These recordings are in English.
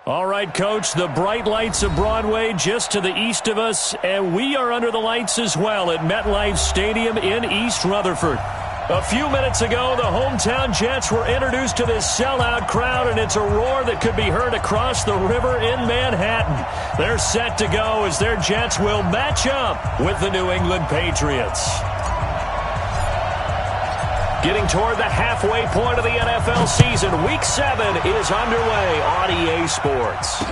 All right, Coach, the bright lights of Broadway just to the east of us, and we are under the lights as well at MetLife Stadium in East Rutherford. A few minutes ago, the hometown Jets were introduced to this sellout crowd, and it's a roar that could be heard across the river in Manhattan. They're set to go as their Jets will match up with the New England Patriots. Getting toward the halfway point of the NFL season, Week 7 is underway on EA Sports.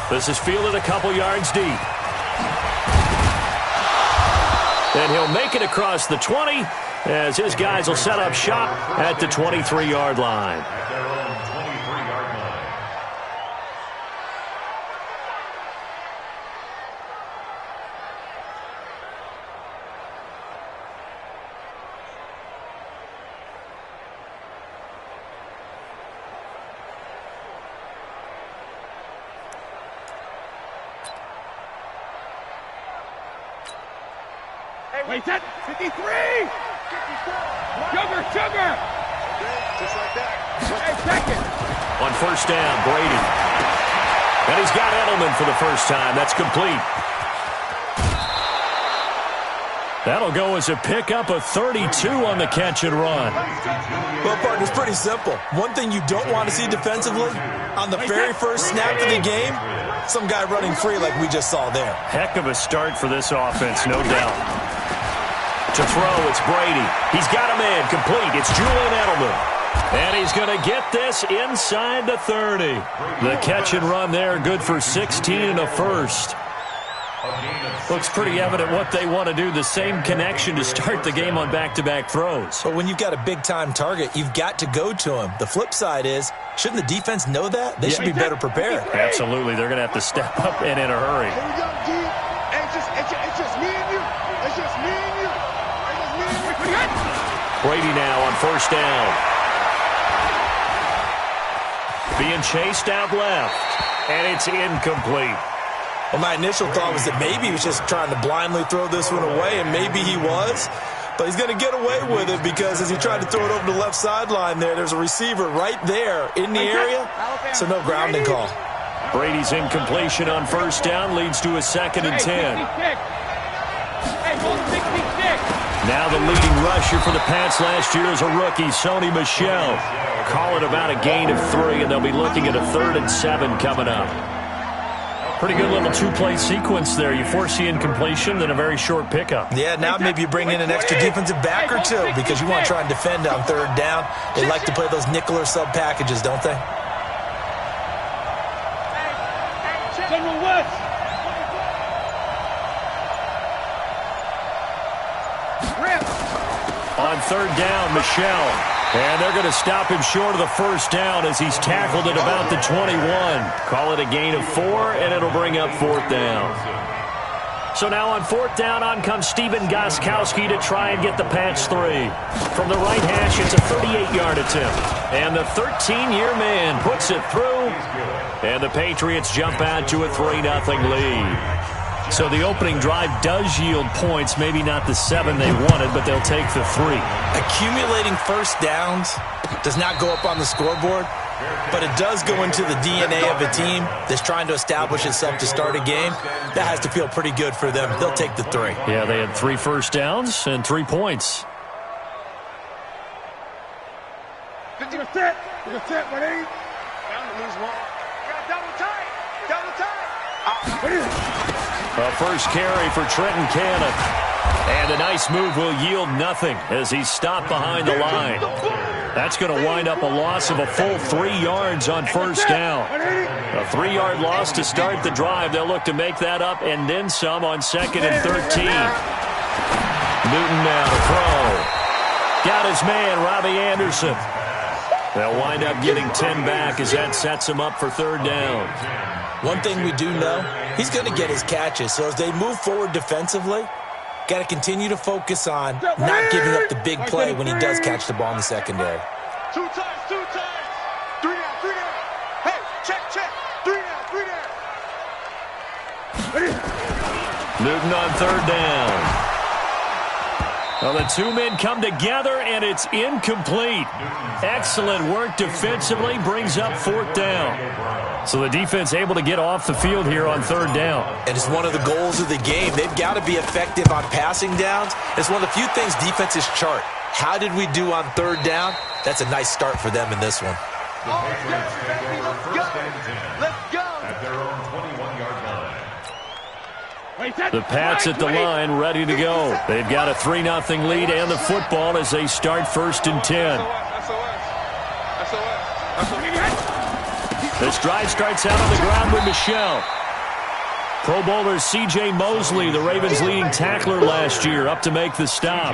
This is fielded a couple yards deep. And he'll make it across the 20 as his guys will set up shop at the 23-yard line. Wait, that 53! Sugar! Just like that. Hey, second. On first down, Brady. And he's got Edelman for the first time. That's complete. That'll go as a pickup of 32 on the catch and run. Well, partner, it's pretty simple. One thing you don't want to see defensively, on the very first snap of the game, some guy running free like we just saw there. Heck of a start for this offense, no doubt. To throw, it's Brady. He's got him in, complete. It's Julian Edelman. And he's going to get this inside the 30. The catch and run there, good for 16 and a first. Looks pretty evident what they want to do. The same connection to start the game on back-to-back throws. But when you've got a big-time target, you've got to go to him. The flip side is, shouldn't the defense know that? They should be better prepared. Absolutely. They're going to have to step up and in a hurry. Here we go, D. It's just me and you. It's just me and you. Brady now on first down. Being chased out left. And it's incomplete. Well, my initial thought was that maybe he was just trying to blindly throw this one away, and maybe he was. But he's going to get away with it because as he tried to throw it over the left sideline there's a receiver right there in the area, so no grounding call. Brady's incompletion on first down leads to a 2nd and 10. Now the leading rusher for the Pats last year is a rookie, Sony Michel. Call it about a gain of 3, and they'll be looking at a 3rd and 7 coming up. Pretty good little two-play sequence there. You force the incompletion, then a very short pickup. Yeah, now maybe you bring in an extra defensive back or two because you want to try and defend on 3rd down. They like to play those nickel or sub packages, don't they? General West. On 3rd down, Michel. And they're going to stop him short of the first down as he's tackled at about the 21. Call it a gain of 4, and it'll bring up 4th down. So now on 4th down, on comes Steven Gostkowski to try and get the Pats 3. From the right hash, it's a 38-yard attempt. And the 13-year man puts it through. And the Patriots jump out to a 3-0 lead. So the opening drive does yield points, maybe not the 7 they wanted, but they'll take the 3. Accumulating first downs does not go up on the scoreboard, but it does go into the DNA of a team that's trying to establish itself to start a game. That has to feel pretty good for them. They'll take the 3. Yeah, they had 3 first downs and 3 points. 50%. 180. Down to lose 1. Got double tight. A first carry for Trenton Cannon. And a nice move will yield nothing as he's stopped behind the line. That's going to wind up a loss of a full 3 yards on first down. A 3-yard loss to start the drive. They'll look to make that up and then some on 2nd and 13. Newton now to throw. Got his man, Robbie Anderson. They'll wind up getting 10 back as that sets him up for 3rd down. One thing we do know, he's going to get his catches. So as they move forward defensively, got to continue to focus on not giving up the big play when he does catch the ball in the secondary. 2 times. 3 down. Hey, check. 3 down. Newton on 3rd down. Well, the 2 men come together, and it's incomplete. Excellent work defensively, brings up 4th down. So the defense able to get off the field here on third down. And it's one of the goals of the game. They've got to be effective on passing downs. It's one of the few things defenses chart. How did we do on third down? That's a nice start for them in this one. Let's go. At their own 21-yard line. The Pats at the line, ready to go. They've got a 3-0 lead and the football as they start first and 10. This drive starts out on the ground with Michel. Pro Bowler C.J. Mosley, the Ravens' leading tackler last year, up to make the stop.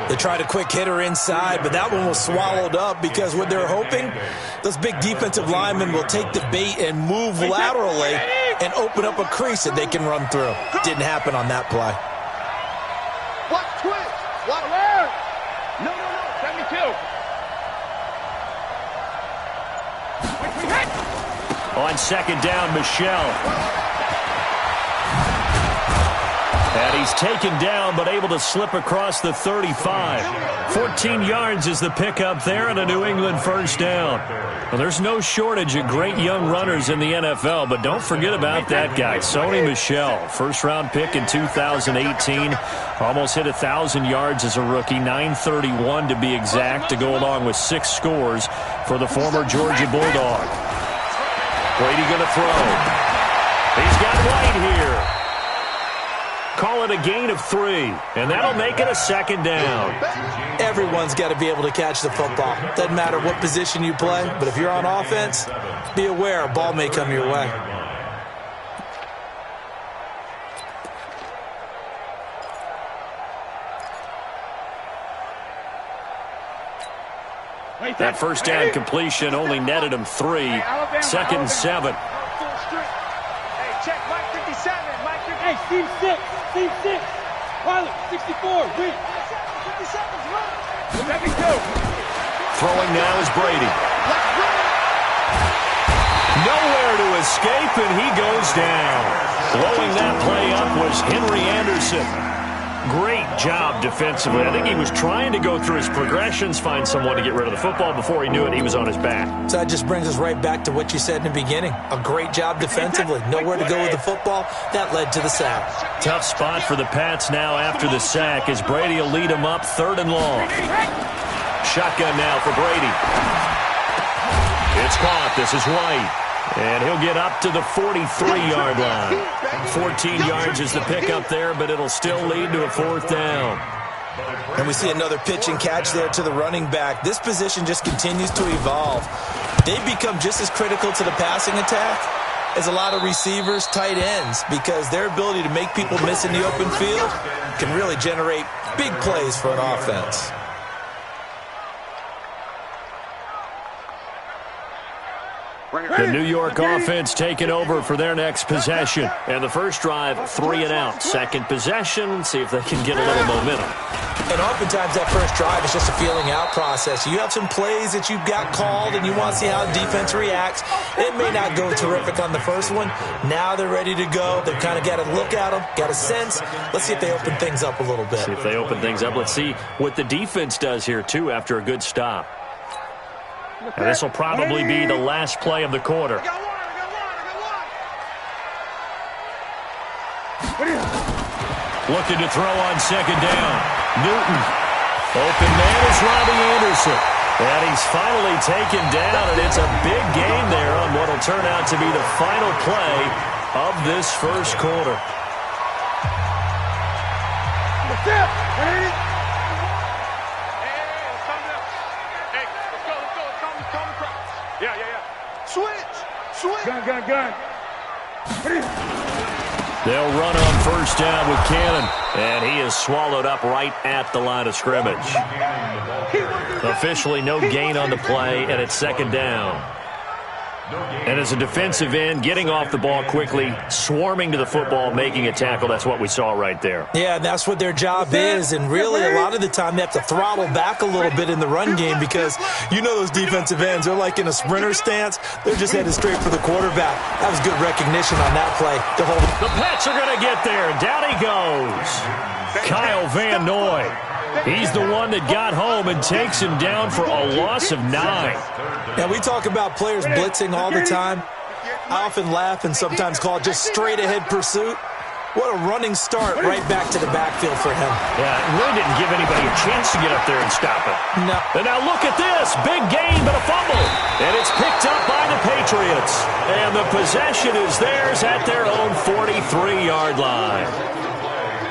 They tried a quick hitter inside, but that one was swallowed up because what they're hoping, those big defensive linemen will take the bait and move laterally and open up a crease that they can run through. Didn't happen on that play. What twitch? What word? No. Let me too. On second down, Michel. And he's taken down, but able to slip across the 35. 14 yards is the pickup there and a New England first down. Well, there's no shortage of great young runners in the NFL, but don't forget about that guy, Sony Michel. First-round pick in 2018. Almost hit 1,000 yards as a rookie, 931 to be exact, to go along with 6 scores for the former Georgia Bulldog. Brady going to throw. He's got White here. Call it a gain of 3, and that'll make it a second down. Everyone's got to be able to catch the football. Doesn't matter what position you play, but if you're on offense, be aware a ball may come your way. That first down completion only netted him 3. Second and 7. Hey, check Mike 57. Mike 57. Hey, Steve 6. Pilot 64. Win. 57's run. Let me go. Throwing now is Brady. Nowhere to escape, and he goes down. Blowing that play up was Henry Anderson. Great job defensively. I think he was trying to go through his progressions, find someone to get rid of the football. Before he knew it, he was on his back. So that just brings us right back to what you said in the beginning. A great job defensively. Nowhere to go with the football. That led to the sack. Tough spot for the Pats now after the sack as Brady will lead him up 3rd and long. Shotgun now for Brady. It's caught. This is White. And he'll get up to the 43-yard line. 14 yards is the pickup there, but it'll still lead to a 4th down. And we see another pitch and catch there to the running back. This position just continues to evolve. They become just as critical to the passing attack as a lot of receivers, tight ends, because their ability to make people miss in the open field can really generate big plays for an offense. The New York offense taking over for their next possession. And the first drive, 3 and out. Second possession, see if they can get a little momentum. And oftentimes that first drive is just a feeling out process. You have some plays that you've got called and you want to see how the defense reacts. It may not go terrific on the first one. Now they're ready to go. They've kind of got to look at them, got a sense. Let's see if they open things up a little bit. See if they open things up. Let's see what the defense does here, too, after a good stop. And this will probably be the last play of the quarter. Looking to throw on second down. Newton. Open man is Robbie Anderson. And he's finally taken down, and it's a big gain there on what will turn out to be the final play of this first quarter. Switch. Gun. They'll run on first down with Cannon, and he is swallowed up right at the line of scrimmage. Officially no gain on the play, and it's second down. And as a defensive end, getting off the ball quickly, swarming to the football, making a tackle, that's what we saw right there. Yeah, and that's what their job is, and really a lot of the time they have to throttle back a little bit in the run game because you know those defensive ends, they're like in a sprinter stance. They're just headed straight for the quarterback. That was good recognition on that play to hold. The Pats are going to get there. Down he goes. Kyle Van Noy. He's the one that got home and takes him down for a loss of 9. Now, we talk about players blitzing all the time. I often laugh and sometimes call it just straight-ahead pursuit. What a running start right back to the backfield for him. Yeah, it really didn't give anybody a chance to get up there and stop it. No. And now look at this. Big gain, but a fumble. And it's picked up by the Patriots. And the possession is theirs at their own 43-yard line.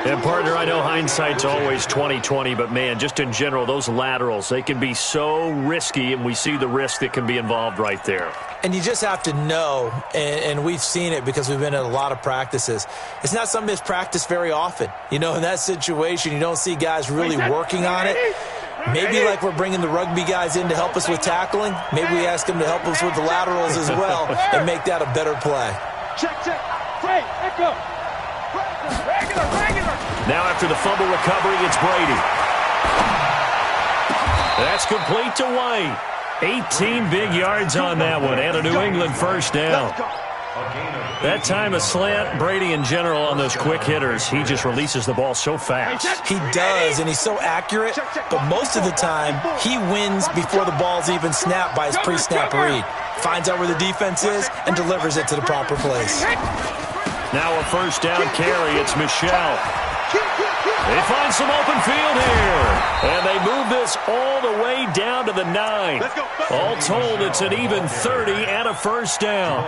And, partner, I know hindsight's always 20/20, but, man, just in general, those laterals, they can be so risky, and we see the risk that can be involved right there. And you just have to know, and we've seen it because we've been at a lot of practices, it's not something that's practiced very often. You know, in that situation, you don't see guys really working on it. Maybe like we're bringing the rugby guys in to help us with tackling, maybe we ask them to help us with the laterals as well and make that a better play. Check. Hey, echo. Regular. Now after the fumble recovery, it's Brady. That's complete to White. 18 big yards on that one, and a New England first down. That time a slant, Brady in general on those quick hitters, he just releases the ball so fast. He does, and he's so accurate, but most of the time he wins before the ball's even snapped by his pre-snap read. Finds out where the defense is and delivers it to the proper place. Now a first down carry, it's Michel. They find some open field here. And they move this all the way down to the 9. All told, it's an even 30 and a first down.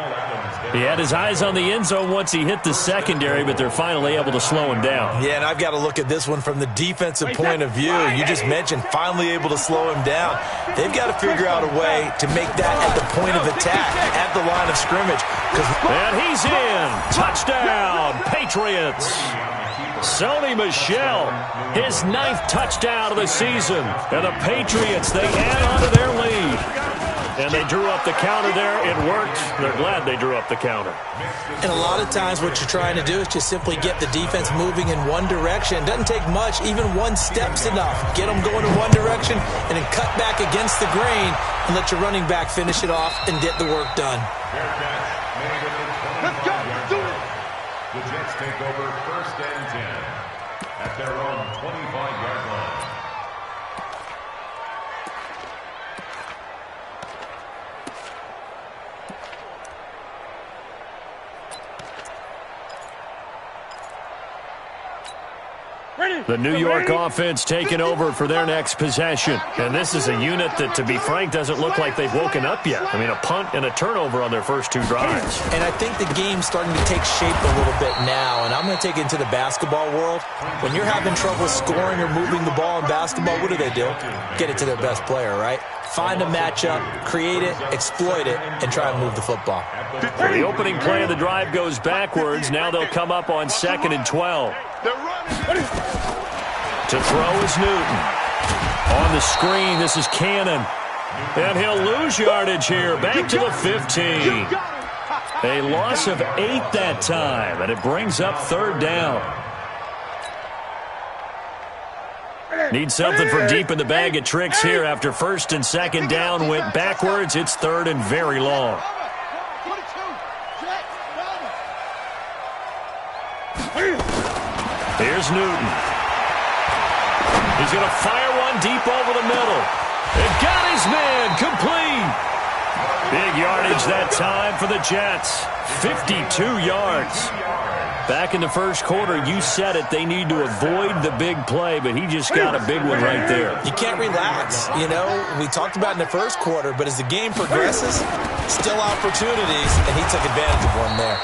He had his eyes on the end zone once he hit the secondary, but they're finally able to slow him down. Yeah, and I've got to look at this one from the defensive point of view. You just mentioned finally able to slow him down. They've got to figure out a way to make that at the point of attack, at the line of scrimmage. And he's in. Touchdown, Patriots. Sony Michel, his 9th touchdown of the season. And the Patriots, they add on to their lead. And they drew up the counter there. It worked. They're glad they drew up the counter. And a lot of times what you're trying to do is just simply get the defense moving in one direction. It doesn't take much. Even one step's enough. Get them going in one direction and then cut back against the grain and let your running back finish it off and get the work done. Let's go. Do it. The Jets take over 1st and 10 at their own 25-yard line. The New York offense taking over for their next possession. And this is a unit that, to be frank, doesn't look like they've woken up yet. I mean, a punt and a turnover on their first 2 drives. And I think the game's starting to take shape a little bit now. And I'm going to take it into the basketball world. When you're having trouble scoring or moving the ball in basketball, what do? Get it to their best player, right? Find a matchup, create it, exploit it, and try and move the football. So the opening play of the drive goes backwards. Now they'll come up on 2nd and 12. To throw is Newton. On the screen, this is Cannon. And he'll lose yardage here. Back to the 15. A loss of 8 that time, and it brings up 3rd down. Need something from deep in the bag of tricks here after 1st and 2nd down went backwards. It's 3rd and very long. Here's Newton. He's going to fire one deep over the middle. It got his man complete. Big yardage that time for the Jets. 52 yards. Back in the first quarter, you said it, they need to avoid the big play, but he just got a big one right there. You can't relax. You know, we talked about in the first quarter, but as the game progresses, still opportunities, and he took advantage of one there.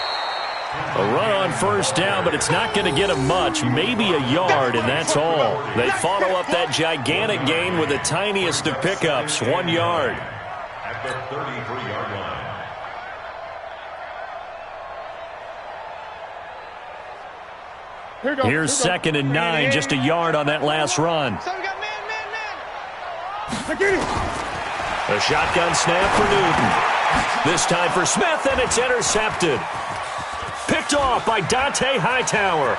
A run on first down, but it's not going to get him much, maybe a yard, and that's all. They follow up that gigantic gain with the tiniest of pickups, 1 yard. At the 33-yard line. Here's 2nd and 9, just a yard on that last run. So we got man. A shotgun snap for Newton. This time for Smith, and it's intercepted. Picked off by Dante Hightower.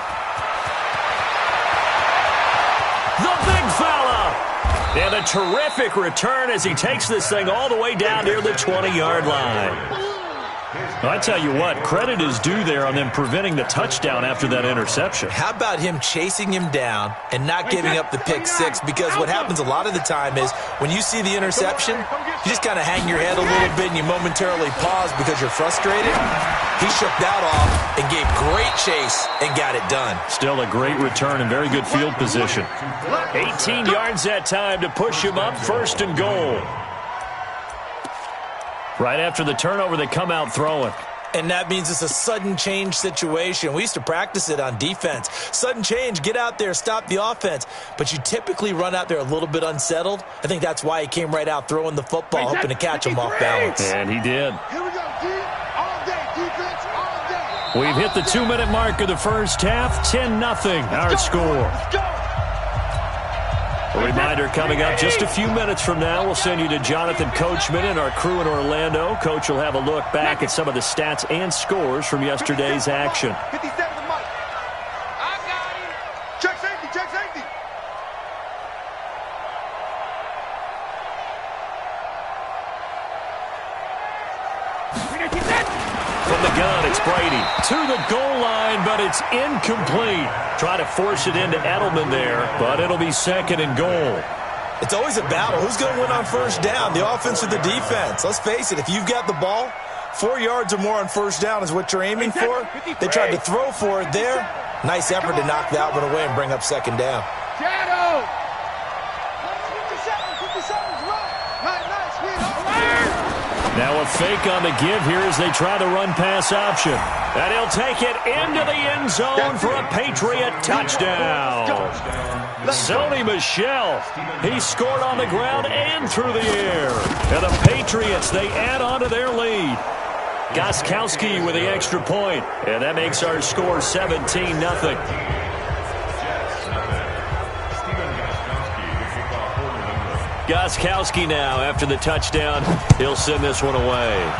The big fella. And a terrific return as he takes this thing all the way down near the 20-yard line. Well, I tell you what, credit is due there on them preventing the touchdown after that interception. How about him chasing him down and not giving up the pick six? Because what happens a lot of the time is when you see the interception, you just kind of hang your head a little bit and you momentarily pause because you're frustrated. He shook that off and gave great chase and got it done. Still a great return and very good field position. 18 yards that time to push him up, 1st and goal. Right after the turnover, they come out throwing. And that means it's a sudden change situation. We used to practice it on defense. Sudden change, get out there, stop the offense. But you typically run out there a little bit unsettled. I think that's why he came right out throwing the football, hoping to catch him off balance. And he did. Here we go, D. All day, defense, all day. We've hit the 2-minute mark of the first half. 10-0, our score. Let's go. A reminder coming up just a few minutes from now. We'll send you to Jonathan Coachman and our crew in Orlando. Coach will have a look back at some of the stats and scores from yesterday's action. 57 to Mike. I got him. Check safety, check safety. From the gun, it's Brady. To the goal line, but it's incomplete. Try to force it into Edelman there, but it'll be 2nd and goal. It's always a battle. Who's going to win on first down, the offense or the defense? Let's face it, if you've got the ball, 4 yards or more on first down is what you're aiming for. They tried to throw for it there. Nice effort to knock that one away and bring up 2nd down. Shadow. 57's right. Nice, sweet. Now a fake on the give here as they try the run-pass option. And he'll take it into the end zone for a Patriot touchdown. Sony Michel, he scored on the ground and through the air. And the Patriots, they add on to their lead. Gostkowski with the extra point, and that makes our score 17-0. Gostkowski now, after the touchdown, he'll send this one away.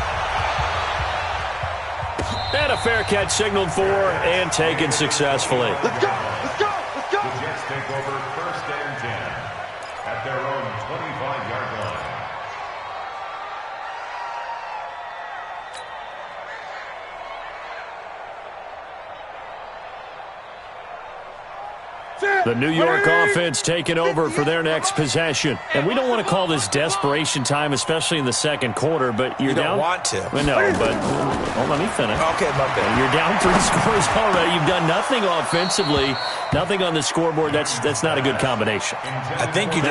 And a fair catch signaled for and taken successfully. Let's go, let's go, let's go. The Jets take over 1st and 10 at their own 25-yard line. The New York offense taking over for their next possession. And we don't want to call this desperation time, especially in the 2nd quarter, but you're down. You don't want to. Well, no, but let me finish. Okay, my bad. You're down 3 scores already. You've done nothing offensively, nothing on the scoreboard. That's not a good combination. I think you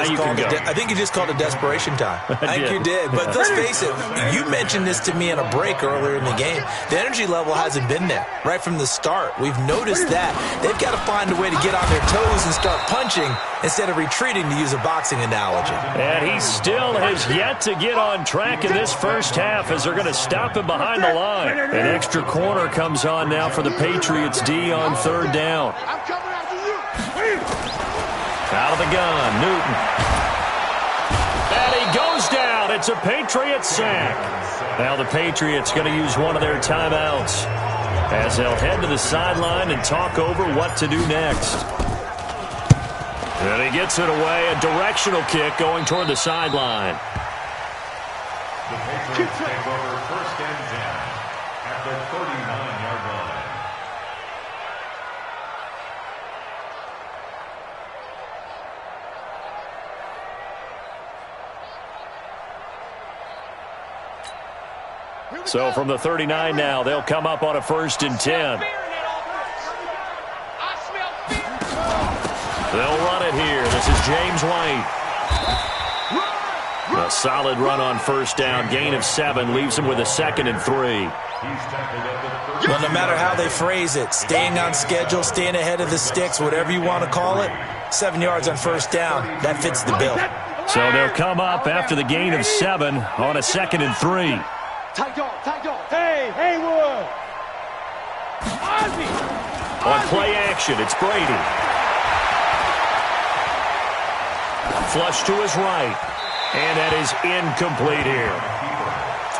just called it desperation time. I think you did. But let's face it, you mentioned this to me in a break earlier in the game. The energy level hasn't been there right from the start. We've noticed that. They've got to find a way to get on their toes and start punching instead of retreating, to use a boxing analogy. And he still has yet to get on track in this first half as they're going to stop him behind the line. An extra corner comes on now for the Patriots D on 3rd down. I'm coming after you. Out of the gun, Newton. And he goes down. It's a Patriot sack. Now the Patriots going to use one of their timeouts as they'll head to the sideline and talk over what to do next. And he gets it away, a directional kick going toward the sideline. The Patriots take over 1st and 10 at their 39-yard line. So from the 39 now, they'll come up on a 1st and 10. They'll run it here. This is James White. A solid run on 1st down. Gain of 7 leaves him with a 2nd and 3. Well, no matter how they phrase it, staying on schedule, staying ahead of the sticks, whatever you want to call it, 7 yards on 1st down, that fits the bill. So they'll come up after the gain of 7 on a 2nd and 3. Tight dog, tight dog. Hey, Haywood. Ozzy. On play action, it's Brady. Flush to his right. And that is incomplete here.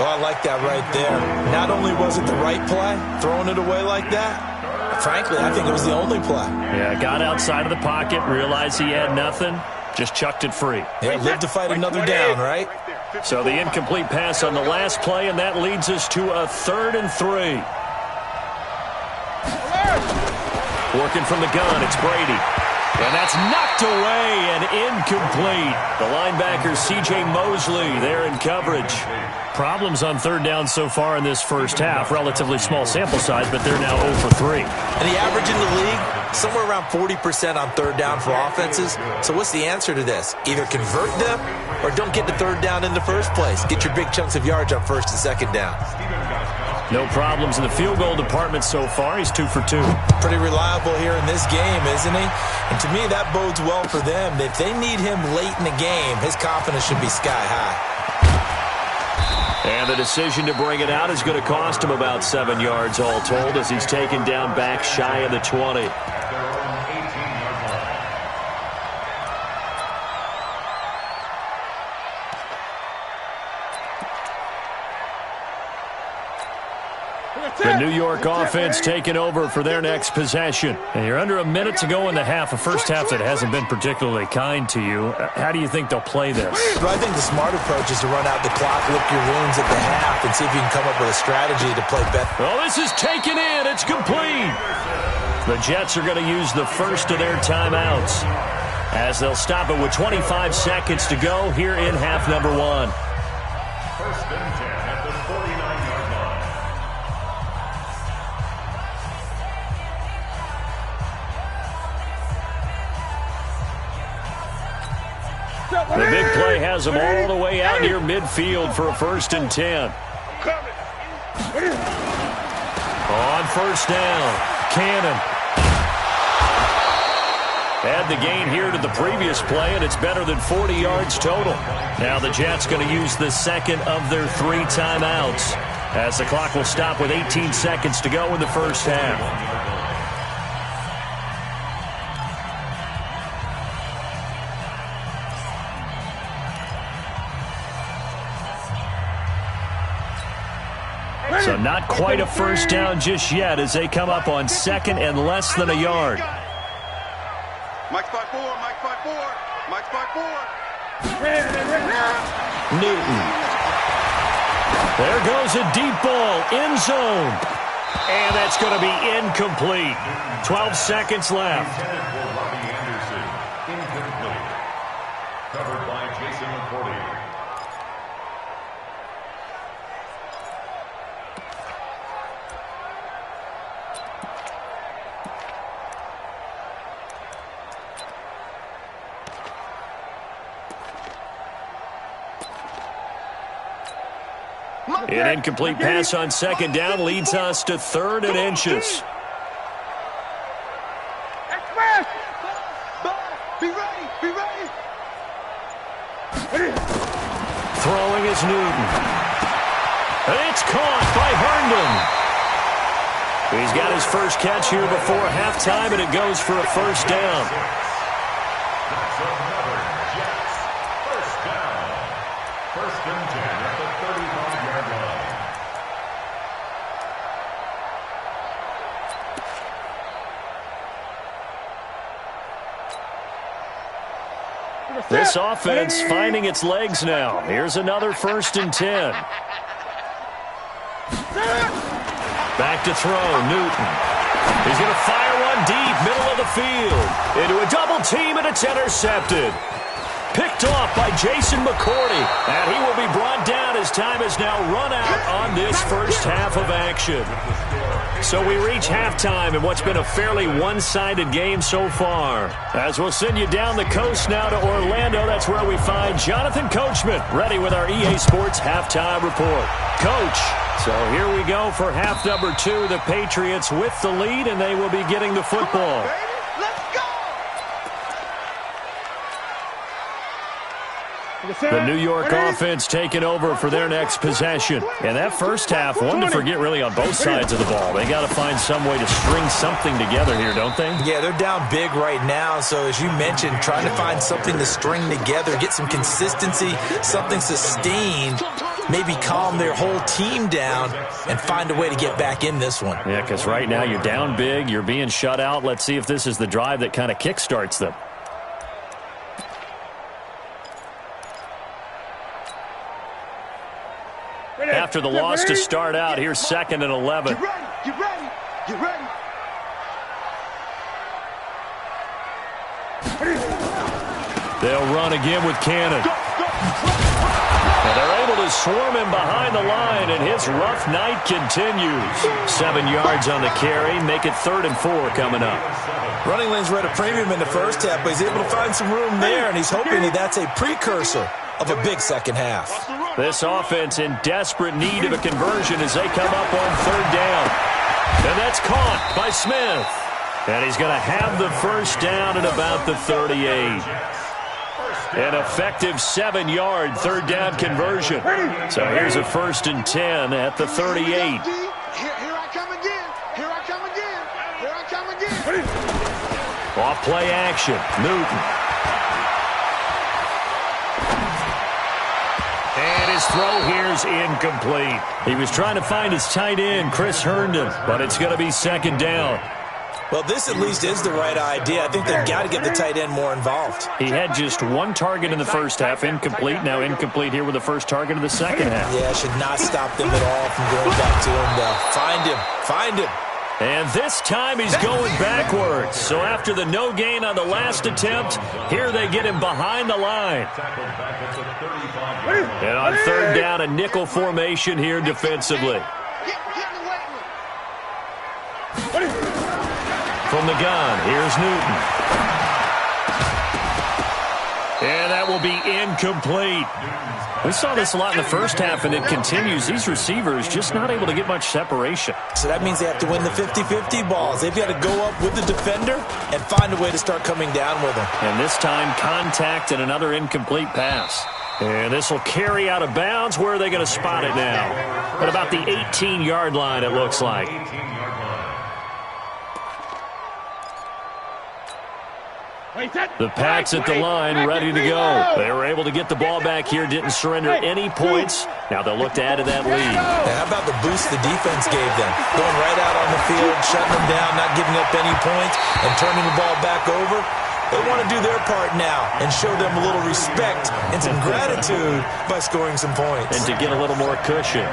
Oh, I like that right there. Not only was it the right play, throwing it away like that, frankly, I think it was the only play. Yeah, got outside of the pocket, realized he had nothing, just chucked it free. Yeah, lived to fight another down, right? So the incomplete pass on the last play, and that leads us to a 3rd and 3. Working from the gun, it's Brady. And that's knocked away and incomplete. The linebacker, C.J. Mosley, there in coverage. Problems on 3rd down so far in this first half. Relatively small sample size, but they're now 0 for 3. And the average in the league, somewhere around 40% on 3rd down for offenses. So what's the answer to this? Either convert them or don't get the 3rd down in the first place. Get your big chunks of yards on 1st and 2nd down. No problems in the field goal department so far. He's 2 for 2. Pretty reliable here in this game, isn't he? And to me, that bodes well for them. If they need him late in the game, his confidence should be sky high. And the decision to bring it out is going to cost him about 7 yards all told as he's taken down back shy of the 20. The New York offense taking over for their next possession. And you're under a minute to go in the half, a first half that hasn't been particularly kind to you. How do you think they'll play this? Well, I think the smart approach is to run out the clock, lick your wounds at the half, and see if you can come up with a strategy to play better. Well, this is taken in. It's complete. The Jets are going to use the first of their timeouts as they'll stop it with 25 seconds to go here in half number 1. 1st and 10 at the 49-yard line. The big play has them all the way out near midfield for a 1st and 10. On 1st down, Cannon. Add the gain here to the previous play, and it's better than 40 yards total. Now the Jets going to use the second of their 3 timeouts as the clock will stop with 18 seconds to go in the first half. So not quite a first down just yet as they come up on 2nd and less than a yard. Mike 5-4, Mike 5-4, Mike 5-4. Newton. There goes a deep ball, end zone. And that's going to be incomplete. 12 seconds left. Incomplete. Covered by Jason McCourty. An incomplete pass on 2nd down leads us to 3rd and inches. Be ready, be ready. Throwing is Newton. And it's caught by Herndon. He's got his first catch here before halftime, and it goes for a 1st down. That's another Jets 1st down. 1st and 10 at the 35-yard line. This offense finding its legs now. Here's another 1st and 10. Back to throw, Newton. He's going to fire one deep, middle of the field. Into a double team, and it's intercepted. Picked off by Jason McCourty. And he will be brought down as time has now run out on this first half of action. So we reach halftime in what's been a fairly one-sided game so far. As we'll send you down the coast now to Orlando, that's where we find Jonathan Coachman ready with our EA Sports Halftime Report. Coach, so here we go for half number 2. The Patriots with the lead, and they will be getting the football. The New York offense taking over for their next possession. And that first half, one to forget really on both sides of the ball. They got to find some way to string something together here, don't they? Yeah, they're down big right now. So as you mentioned, trying to find something to string together, get some consistency, something sustained, maybe calm their whole team down and find a way to get back in this one. Yeah, because right now you're down big, you're being shut out. Let's see if this is the drive that kind of kickstarts them. after the loss to start out. Here's 2nd and 11. Get ready. Get ready. Get ready. They'll run again with Cannon. And they're able to swarm him behind the line, and his rough night continues. 7 yards on the carry. Make it 3rd and 4 coming up. Running lanes were at a premium in the first half, but he's able to find some room there, and he's hoping that that's a precursor of a big second half. This offense in desperate need of a conversion as they come up on 3rd down. And that's caught by Smith. And he's going to have the first down at about the 38. An effective 7-yard 3rd down conversion. So here's a 1st and 10 at the 38. Here I come again. Here I come again. Here I come again. Off play action. Newton. And his throw here's incomplete. He was trying to find his tight end, Chris Herndon, but it's going to be 2nd down. Well, this at least is the right idea. I think they've got to get the tight end more involved. He had just 1 target in the first half, incomplete. Now incomplete here with the first target of the second half. Yeah, should not stop them at all from going back to him, though. Find him. Find him. And this time he's going backwards. So after the no gain on the last attempt, here they get him behind the line. And on 3rd down, a nickel formation here defensively. From the gun, here's Newton. And that will be incomplete. We saw this a lot in the first half, and it continues. These receivers just not able to get much separation. So that means they have to win the 50-50 balls. They've got to go up with the defender and find a way to start coming down with them. And this time, contact and another incomplete pass. And this will carry out of bounds. Where are they going to spot it now? At about the 18-yard line, it looks like. The Pats at the line, ready to go. They were able to get the ball back here, didn't surrender any points. Now they'll look to add to that lead. Now, how about the boost the defense gave them? Going right out on the field, shutting them down, not giving up any points, and turning the ball back over. They want to do their part now and show them a little respect and some gratitude by scoring some points. And to get a little more cushion.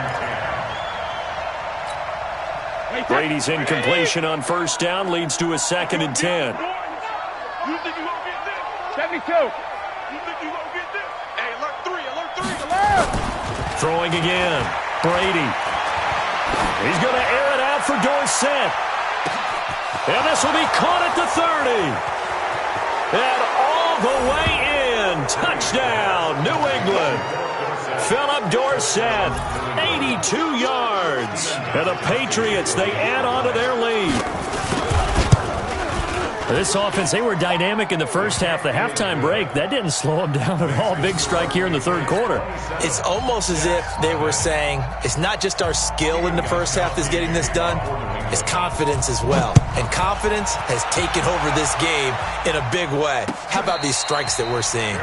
Brady's incompletion on 1st down leads to a 2nd and 10. You think you gonna get this? 72. You think you gonna get this? Hey, alert 3, alert 3, alert! Throwing again. Brady. He's going to air it out for Dorsett. And this will be caught at the 30. And all the way in. Touchdown, New England. Philip Dorsett, 82 yards. And the Patriots, they add on to their lead. This offense, they were dynamic in the first half. The halftime break, that didn't slow them down at all. Big strike here in the 3rd quarter. It's almost as if they were saying, it's not just our skill in the first half that's getting this done, it's confidence as well. And confidence has taken over this game in a big way. How about these strikes that we're seeing?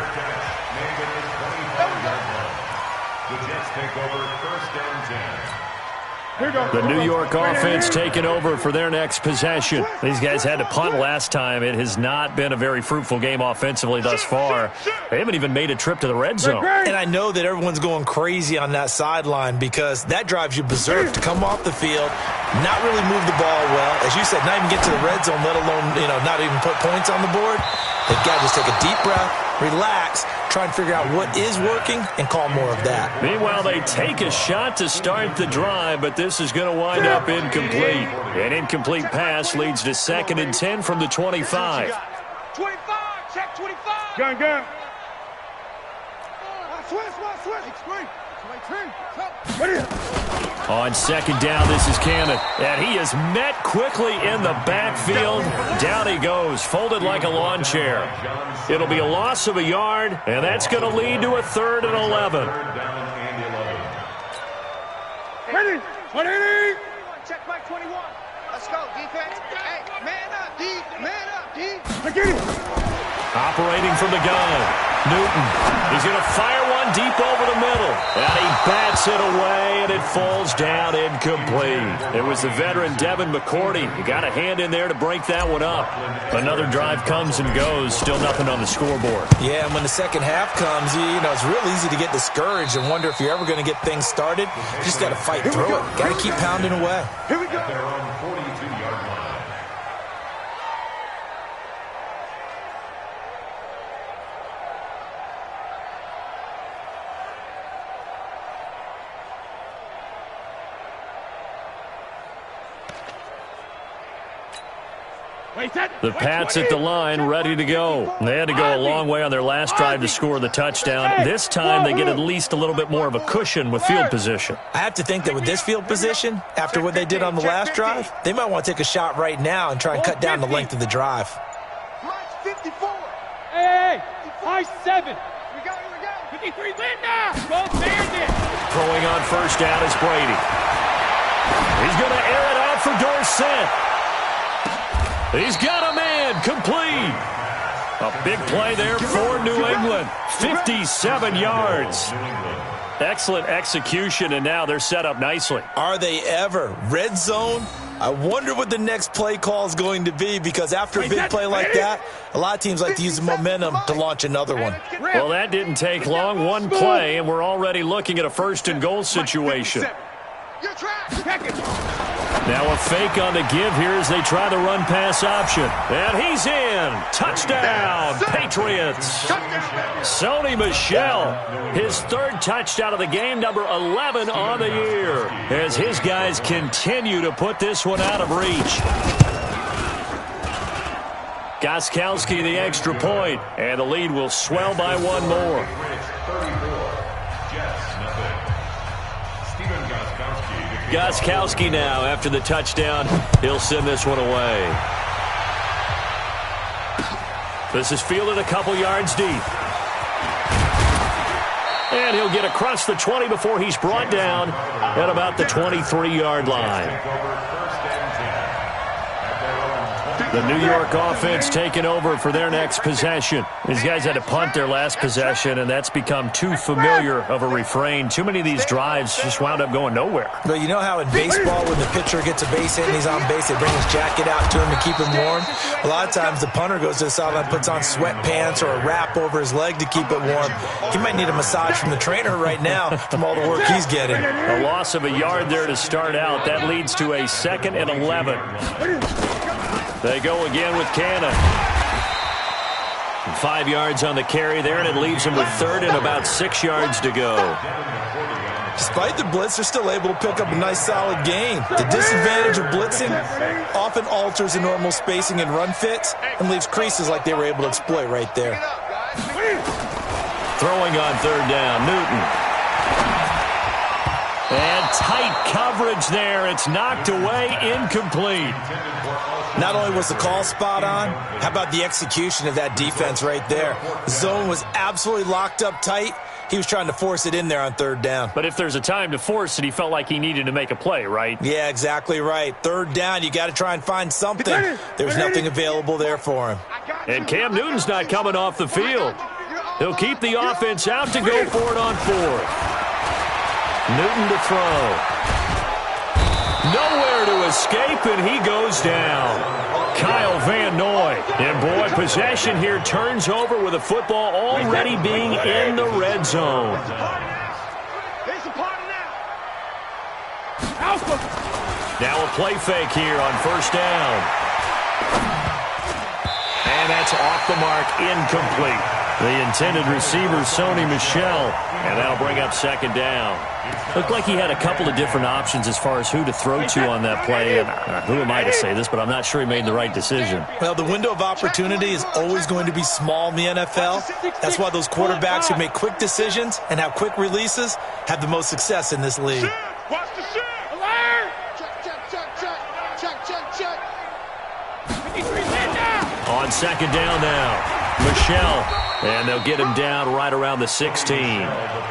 The Jets take over 1st and 10. The New York offense taking over for their next possession. These guys had to punt last time. It has not been a very fruitful game offensively thus far. They haven't even made a trip to the red zone. And I know that everyone's going crazy on that sideline because that drives you berserk to come off the field, not really move the ball well. As you said, not even get to the red zone, let alone, not even put points on the board. They've got to just take a deep breath, relax, try and figure out what is working and call more of that. Meanwhile, they take a shot to start the drive, but this is going to wind up incomplete. An incomplete pass leads to 2nd and 10 from the 25. 25, check 25. Gun. On 2nd down, this is Cannon. And he is met quickly in the backfield. Down he goes, folded like a lawn chair. It'll be a loss of a yard, and that's going to lead to a 3rd and 11. Ready. Check Mike 21. Let's go, defense. Hey, man up, D. Man up, D. I get it. Operating from the gun. Newton. He's going to fire one deep over the middle. And he bats it away, and it falls down incomplete. It was the veteran Devin McCourty. He got a hand in there to break that one up. Another drive comes and goes. Still nothing on the scoreboard. Yeah, and when the second half comes, you know, it's real easy to get discouraged and wonder if you're ever going to get things started. You just got to fight through it. Got to keep pounding away. Here we go. They're on 42-yard line. The Pats at the line, ready to go. They had to go a long way on their last drive to score the touchdown. This time, they get at least a little bit more of a cushion with field position. I have to think that with this field position, after what they did on the last drive, they might want to take a shot right now and try and cut down the length of the drive. March 54. Hey, high 7. We go. 53, Linda. Go Bandit. Throwing on first down is Brady. He's going to air it out for Dorsett. He's got a man, complete. A big play there for New England. 57 yards. Excellent execution, and now they're set up nicely. Are they ever? Red zone? I wonder what the next play call is going to be, because after a big play like that, a lot of teams like to use the momentum to launch another one. Well, that didn't take long. One play, and we're already looking at a first-and-goal situation. Now a fake on the give here as they try the run-pass option. And he's in. Touchdown, Patriots. Sony Michel, his third touchdown of the game, number 11 on the year, as his guys continue to put this one out of reach. Gostkowski the extra point, and the lead will swell by one more. Gostkowski now, after the touchdown, he'll send this one away. This is fielded a couple yards deep. And he'll get across the 20 before he's brought down at about the 23-yard line. The New York offense taking over for their next possession. These guys had to punt their last possession, and that's become too familiar of a refrain. Too many of these drives just wound up going nowhere. But you know how in baseball, when the pitcher gets a base hit and he's on base, they bring his jacket out to him to keep him warm? A lot of times the punter goes to the sideline, puts on sweatpants or a wrap over his leg to keep it warm. He might need a massage from the trainer right now from all the work he's getting. A loss of a yard there to start out. That leads to a 2nd and 11. They go again with Cannon. 5 yards on the carry there, and it leaves them with 3rd and about 6 yards to go. Despite the blitz, they're still able to pick up a nice, solid gain. The disadvantage of blitzing often alters the normal spacing and run fits and leaves creases like they were able to exploit right there. Throwing on 3rd down, Newton. And tight coverage there. It's knocked away, incomplete. Not only was the call spot on, how about the execution of that defense right there? The zone was absolutely locked up tight. He was trying to force it in there on 3rd down. But if there's a time to force it, he felt like he needed to make a play, right? Yeah, exactly right. 3rd down, you got to try and find something. There was nothing available there for him. And Cam Newton's not coming off the field. He'll keep the offense out to go for it on 4th. Newton to throw. Nowhere to escape, and he goes down. Kyle Van Noy. And boy, possession here turns over with the football already being in the red zone. Now a play fake here on 1st down. And that's off the mark, incomplete. The intended receiver, Sony Michel, and that'll bring up 2nd down. Looked like he had a couple of different options as far as who to throw to on that play. And who am I to say this, but I'm not sure he made the right decision. Well, the window of opportunity is always going to be small in the NFL. That's why those quarterbacks who make quick decisions and have quick releases have the most success in this league. Watch the shit. Alert. Check. 53, Linda. On 2nd down now. Michel. And they'll get him down right around the 16.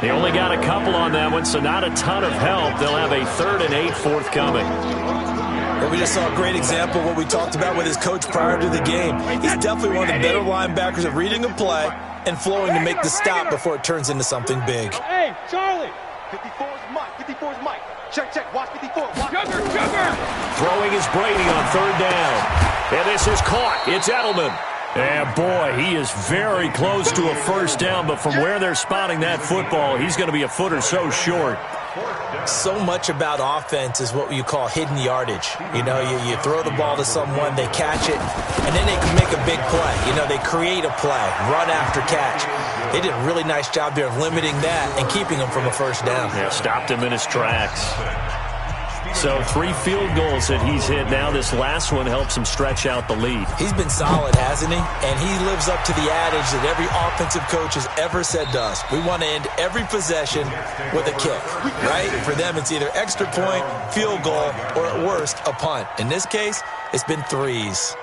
They only got a couple on that one, so not a ton of help. They'll have a 3rd and 8 forthcoming. Well, we just saw a great example of what we talked about with his coach prior to the game. He's definitely one of the better linebackers at reading a play and flowing to make the stop before it turns into something big. Hey, Charlie. 54's Mike. 54's Mike. Check, check. Watch 54. Watch. Sugar. Throwing is Brady on third down. And this is caught. It's Edelman. And boy, he is very close to a first down, but from where they're spotting that football, he's going to be a foot or so short. So much about offense is what you call hidden yardage. You know, you throw the ball to someone, they catch it, and then they can make a big play. You know, they create a play, run after catch. They did a really nice job there of limiting that and keeping him from a first down. Yeah, stopped him in his tracks. So 3 field goals that he's hit now. This last one helps him stretch out the lead. He's been solid, hasn't he? And he lives up to the adage that every offensive coach has ever said to us. We want to end every possession with a kick, right? For them, it's either extra point, field goal, or at worst, a punt. In this case, it's been 3s.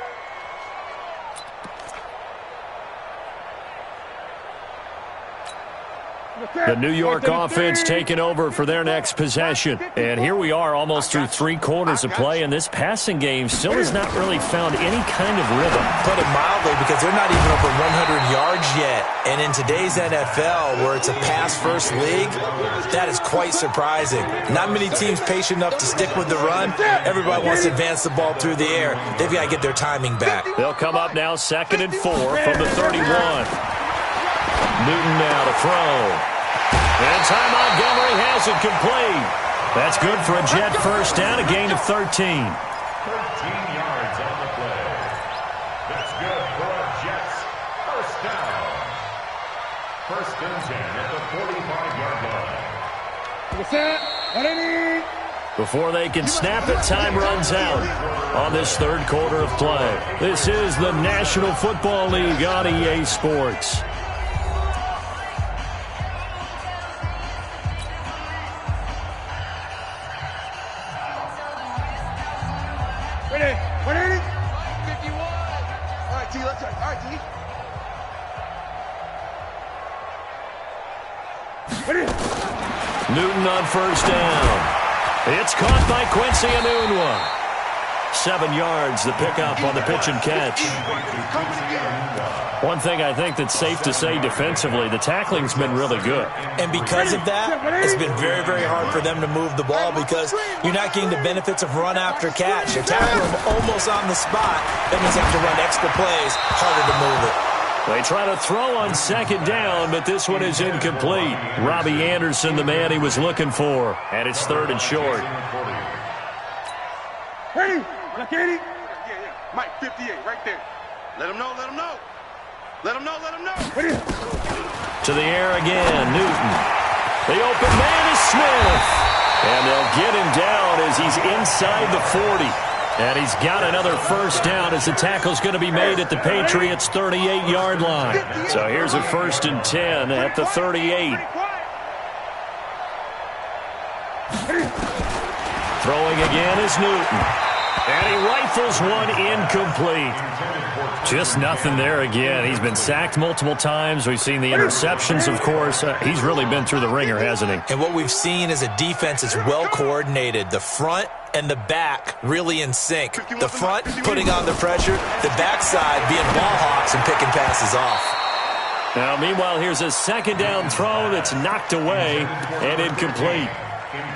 The New York offense taking over for their next possession. And here we are almost through 3 quarters of play, and this passing game still has not really found any kind of rhythm. Put it mildly, because they're not even over 100 yards yet. And in today's NFL, where it's a pass-first league, that is quite surprising. Not many teams patient enough to stick with the run. Everybody wants to advance the ball through the air. They've got to get their timing back. They'll come up now 2nd and 4 from the 31. Newton now to throw. And Ty Montgomery has it complete. That's good for a Jet first down, a gain of 13. 13 yards on the play. That's good for a Jets first down. 1st and 10 at the 45-yard line. Before they can snap it, time runs out on this 3rd quarter of play. This is the National Football League on EA Sports. Newton on first down. It's caught by Quincy Enunwa. 7 yards, the pickup on the pitch and catch. One thing I think that's safe to say defensively, the tackling's been really good. And because of that, it's been very, very hard for them to move the ball because you're not getting the benefits of run after catch. You're tackling them almost on the spot. That means you have to run extra plays, harder to move it. They try to throw on 2nd down, but this one is incomplete. Robbie Anderson, the man he was looking for. And it's 3rd and short. Ready? Yeah. Mike, 58, right there. Let him know, let him know. Let him know, let him know. Ready? To the air again, Newton. The open man is Smith. And they'll get him down as he's inside the 40. And he's got another first down as the tackle's going to be made at the Patriots' 38-yard line. So here's a 1st and 10 at the 38. Throwing again is Newton. And he rifles one incomplete. Just nothing there again. He's been sacked multiple times. We've seen the interceptions, of course. He's really been through the ringer, hasn't he? And what we've seen is a defense that's well coordinated. The front and the back really in sync. The front putting on the pressure, the backside being ball hawks and picking passes off. Now, meanwhile, here's a 2nd down throw that's knocked away and incomplete.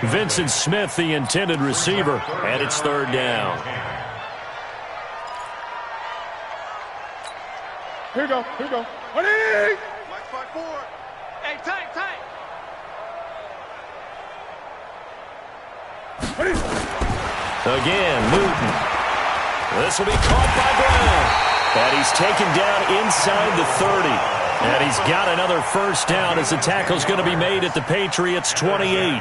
Vincent Smith, the intended receiver, and it's 3rd down. Here we go. Ready? Mike 5-4. Hey, tight. Ready? Again, Newton. This will be caught by Brown. And he's taken down inside the 30. And he's got another first down as the tackle's going to be made at the Patriots' 28.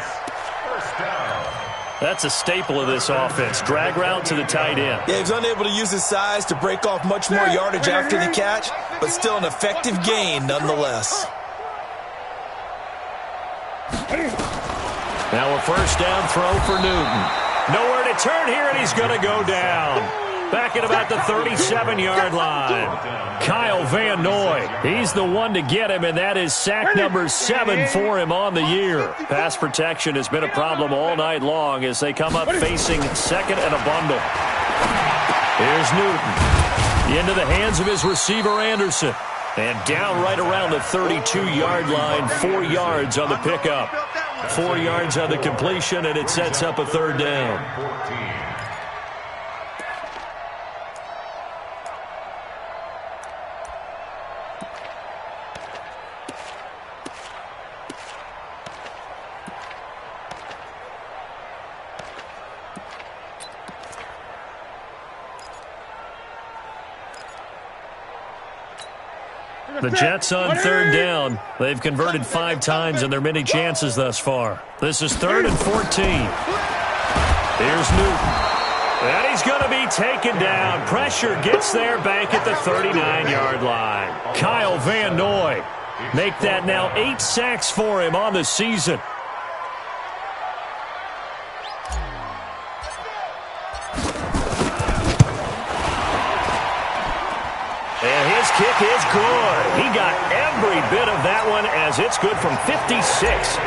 That's a staple of this offense. Drag route to the tight end. Yeah, he's unable to use his size to break off much more yardage after the catch, but still an effective gain nonetheless. Now a first down throw for Newton. Nowhere to turn here, and he's going to go down. Back at about the 37-yard line. Kyle Van Noy. He's the one to get him, and that is sack number 7 for him on the year. Pass protection has been a problem all night long as they come up facing second and a bundle. Here's Newton. Into the hands of his receiver, Anderson. And down right around the 32-yard line, 4 yards on the pickup. 4 yards on the completion, and it sets up a third down. The Jets on third down. They've converted 5 times in their many chances thus far. This is 3rd and 14. Here's Newton. And he's going to be taken down. Pressure gets there back at the 39-yard line. Kyle Van Noy. Make that now 8 sacks for him on the season. Kick is good. He got every bit of that one as it's good from 56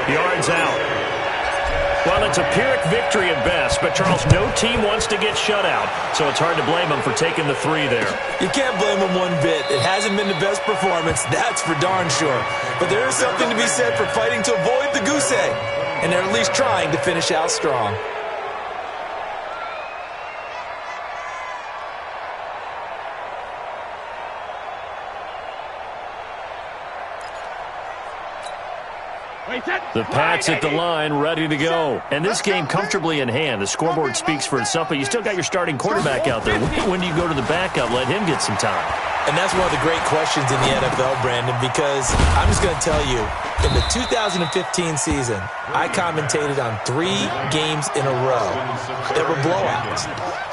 yards out. Well, it's a Pyrrhic victory at best, but Charles, no team wants to get shut out, so it's hard to blame them for taking the 3 there. You can't blame them one bit. It hasn't been the best performance, that's for darn sure. But there is something to be said for fighting to avoid the goose egg, and they're at least trying to finish out strong. The Pats at the line, ready to go. And this game comfortably in hand. The scoreboard speaks for itself, but you still got your starting quarterback out there. When do you go to the backup? Let him get some time. And that's one of the great questions in the NFL, Brandon, because I'm just going to tell you, in the 2015 season, I commentated on 3 games in a row that were blowouts.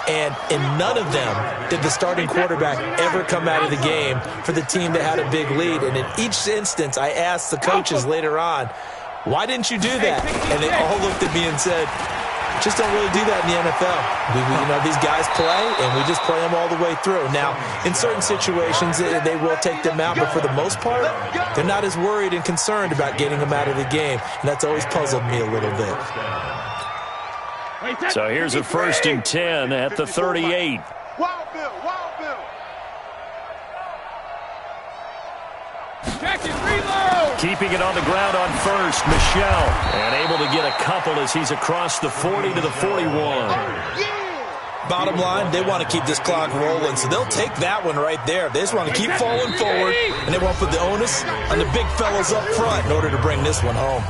And in none of them did the starting quarterback ever come out of the game for the team that had a big lead. And in each instance, I asked the coaches later on, why didn't you do that? And they all looked at me and said, just don't really do that in the NFL. These guys play, and we just play them all the way through. Now, in certain situations, they will take them out, but for the most part, they're not as worried and concerned about getting them out of the game, and that's always puzzled me a little bit. So here's a 1st and 10 at the 38. Wild Bill, Wild Bill. Keeping it on the ground on first, Michelle. And able to get a couple as he's across the 40 to the 41. Bottom line, they want to keep this clock rolling, so they'll take that one right there. They just want to keep falling forward, and they want to put the onus on the big fellas up front in order to bring this one home.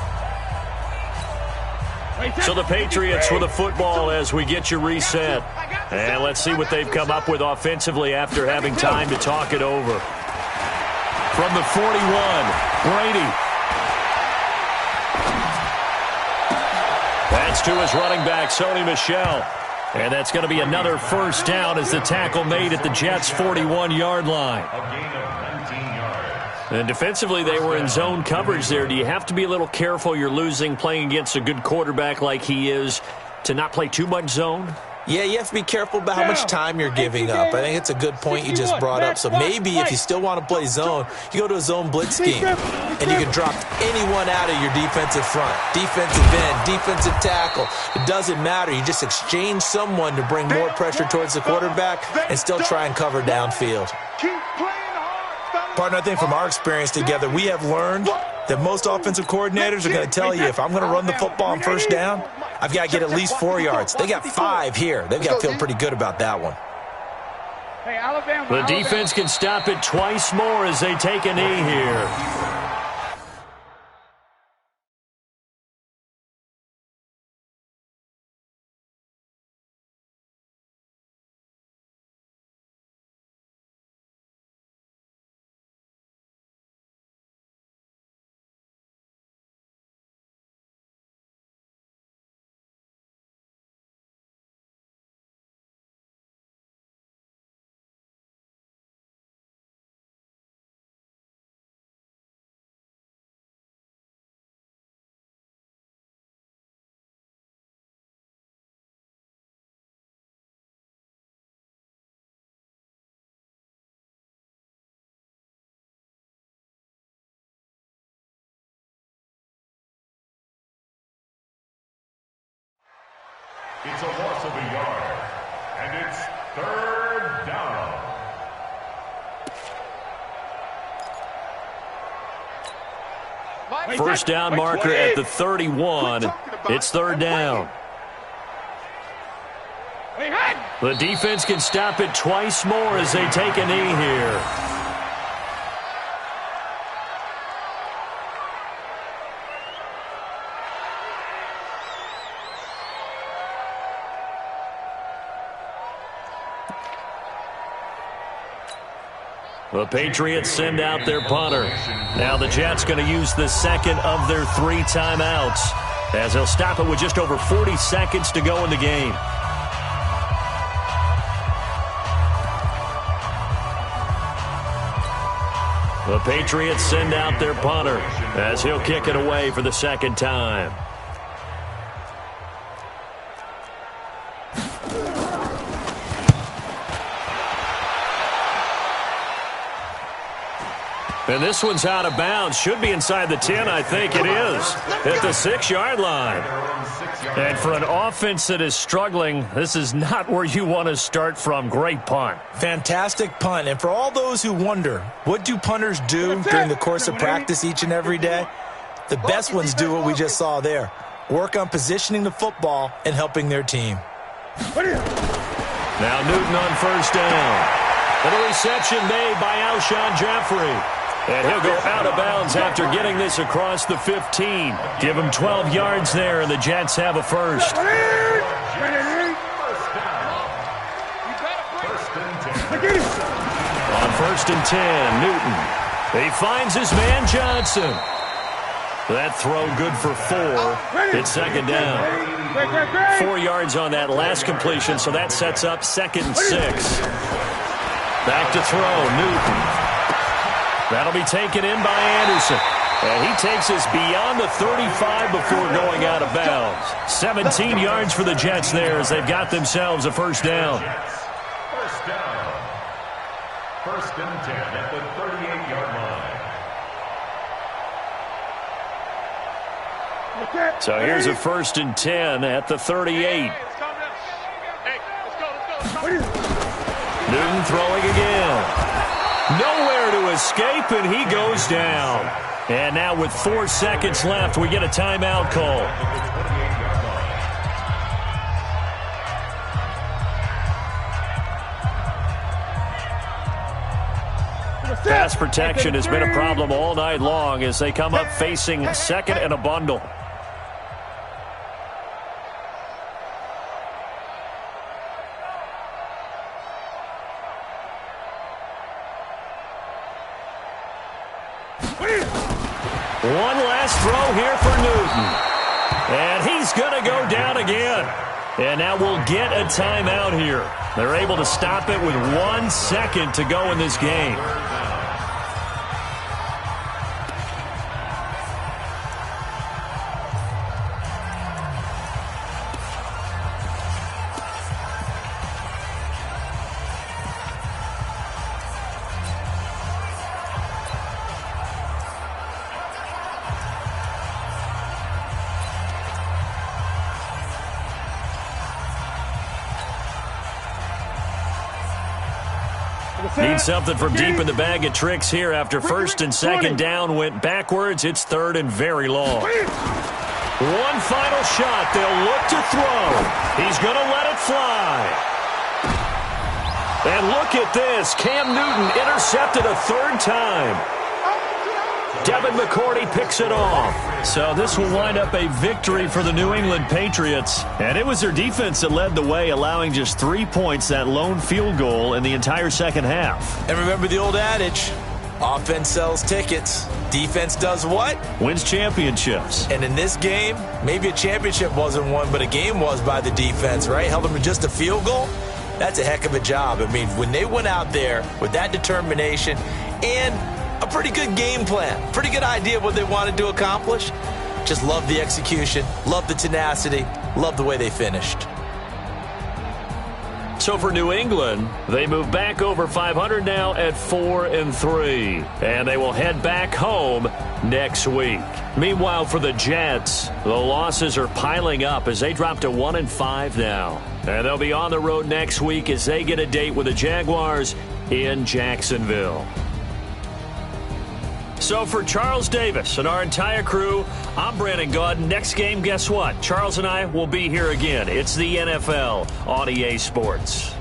So the Patriots with a football as we get you reset. And let's see what they've come up with offensively after having time to talk it over. From the 41, Brady. That's to his running back, Sony Michel. And that's going to be another first down as the tackle made at the Jets' 41-yard line. And defensively, they were in zone coverage there. Do you have to be a little careful you're losing playing against a good quarterback like he is to not play too much zone? Yeah, you have to be careful about how much time you're giving up. I think it's a good point you just brought up. So maybe if you still want to play zone, you go to a zone blitz scheme, and you can drop anyone out of your defensive front, defensive end, defensive tackle. It doesn't matter. You just exchange someone to bring more pressure towards the quarterback and still try and cover downfield. Partner, I think from our experience together, we have learned that most offensive coordinators are going to tell you, if I'm going to run the football on first down, I've got to get at least 4 yards. They got 5 here. They've got to feel pretty good about that one. The defense can stop it twice more as they take a knee here. It's a loss of a yard. And it's third down. First down marker at the 31. It's third down. The defense can stop it twice more as they take a knee here. The Patriots send out their punter. Now the Jets going to use the second of their 3 timeouts as they'll stop it with just over 40 seconds to go in the game. The Patriots send out their punter as he'll kick it away for the second time. And this one's out of bounds. Should be inside the 10, I think it is. At the 6-yard line. And for an offense that is struggling, this is not where you want to start from. Great punt. Fantastic punt. And for all those who wonder, what do punters do during the course of practice each and every day? The best ones do what we just saw there. Work on positioning the football and helping their team. Now Newton on first down. And a reception made by Alshon Jeffrey. And he'll go out of bounds after getting this across the 15. Give him 12 yards there, and the Jets have a first. On first and 10, Newton. He finds his man Johnson. That throw good for 4. It's second down. 4 yards on that last completion, so that sets up second and 6. Back to throw, Newton. That'll be taken in by Anderson. And he takes us beyond the 35 before going out of bounds. 17 yards for the Jets there as they've got themselves a first down. First down. First and 10 at the 38-yard line. So here's a first and 10 at the 38. Newton throwing again. Nowhere to escape, and he goes down. And now with 4 seconds left, we get a timeout call. Pass protection has been a problem all night long as they come up facing second and a bundle. One last throw here for Newton. And he's going to go down again. And now we'll get a timeout here. They're able to stop it with 1 second to go in this game. Need something from deep in the bag of tricks here after first and second down went backwards. It's third and very long. One final shot. They'll look to throw. He's going to let it fly. And look at this. Cam Newton intercepted a 3rd time. Devin McCourty picks it off. So this will wind up a victory for the New England Patriots. And it was their defense that led the way, allowing just 3 points, that lone field goal in the entire second half. And remember the old adage, offense sells tickets. Defense does what? Wins championships. And in this game, maybe a championship wasn't won, but a game was by the defense, right? Held them to just a field goal. That's a heck of a job. I mean, when they went out there with that determination and a pretty good game plan, pretty good idea of what they wanted to accomplish. Just love the execution, love the tenacity, love the way they finished. So for New England, they move back over 500 now at 4-3. And they will head back home next week. Meanwhile, for the Jets, the losses are piling up as they drop to 1-5 now. And they'll be on the road next week as they get a date with the Jaguars in Jacksonville. So for Charles Davis and our entire crew, I'm Brandon Gaud. Next game, guess what? Charles and I will be here again. It's the NFL on EA Sports.